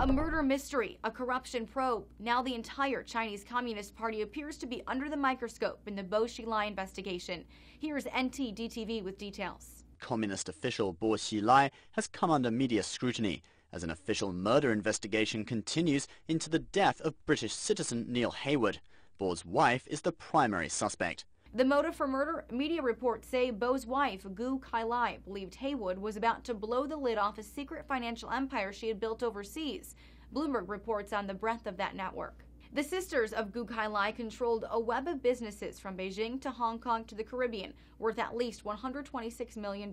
A murder mystery, a corruption probe. Now the entire Chinese Communist Party appears to be under the microscope in the Bo Xilai investigation. Here's NTDTV with details. Communist official Bo Xilai has come under media scrutiny as an official murder investigation continues into the death of British citizen Neil Heywood. Bo's wife is the primary suspect. The motive for murder? Media reports say Bo's wife, Gu Kailai, believed Heywood was about to blow the lid off a secret financial empire she had built overseas. Bloomberg reports on the breadth of that network. The sisters of Gu Kailai controlled a web of businesses from Beijing to Hong Kong to the Caribbean, worth at least $126 million.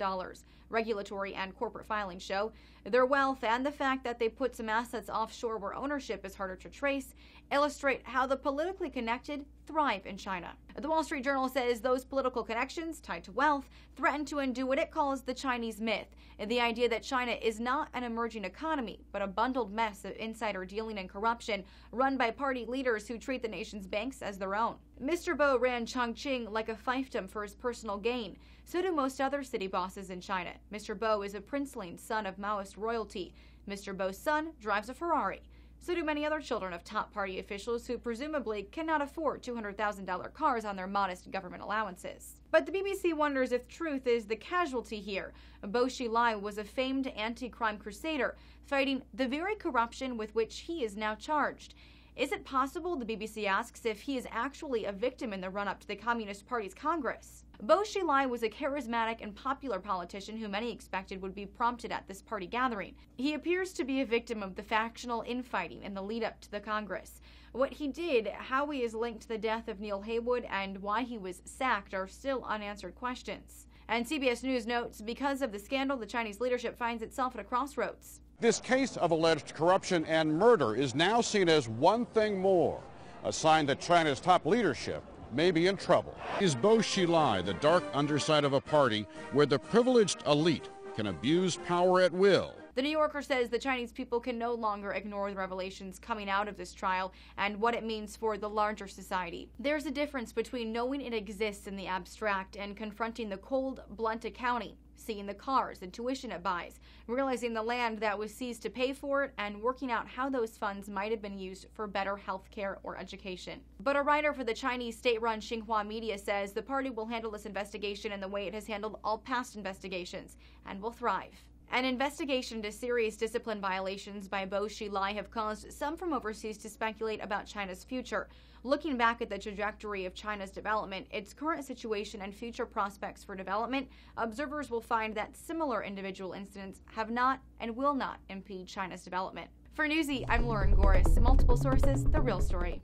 Regulatory and corporate filings show their wealth, and the fact that they put some assets offshore where ownership is harder to trace illustrate how the politically connected thrive in China. The Wall Street Journal says those political connections tied to wealth threaten to undo what it calls the Chinese myth, the idea that China is not an emerging economy, but a bundled mess of insider dealing and corruption run by party leaders who treat the nation's banks as their own. Mr. Bo ran Chongqing like a fiefdom for his personal gain. So do most other city bosses in China. Mr. Bo is a princeling son of Maoist royalty. Mr. Bo's son drives a Ferrari. So do many other children of top party officials who presumably cannot afford $200,000 cars on their modest government allowances. But the BBC wonders if truth is the casualty here. Bo Xilai was a famed anti-crime crusader, fighting the very corruption with which he is now charged. Is it possible, the BBC asks, if he is actually a victim in the run-up to the Communist Party's Congress? Bo Xilai was a charismatic and popular politician who many expected would be prompted at this party gathering. He appears to be a victim of the factional infighting in the lead-up to the Congress. What he did, how he is linked to the death of Neil Heywood, and why he was sacked are still unanswered questions. And CBS News notes, because of the scandal, the Chinese leadership finds itself at a crossroads. This case of alleged corruption and murder is now seen as one thing more, a sign that China's top leadership may be in trouble. Is Bo Xilai the dark underside of a party where the privileged elite can abuse power at will? The New Yorker says the Chinese people can no longer ignore the revelations coming out of this trial and what it means for the larger society. There's a difference between knowing it exists in the abstract and confronting the cold, blunt accounting, seeing the cars and tuition it buys, realizing the land that was seized to pay for it, and working out how those funds might have been used for better health care or education. But a writer for the Chinese state-run Xinhua media says the party will handle this investigation in the way it has handled all past investigations, and will thrive. An investigation into serious discipline violations by Bo Xilai have caused some from overseas to speculate about China's future. Looking back at the trajectory of China's development, its current situation and future prospects for development, observers will find that similar individual incidents have not and will not impede China's development. For Newsy, I'm Lauren GORES. Multiple sources, the real story.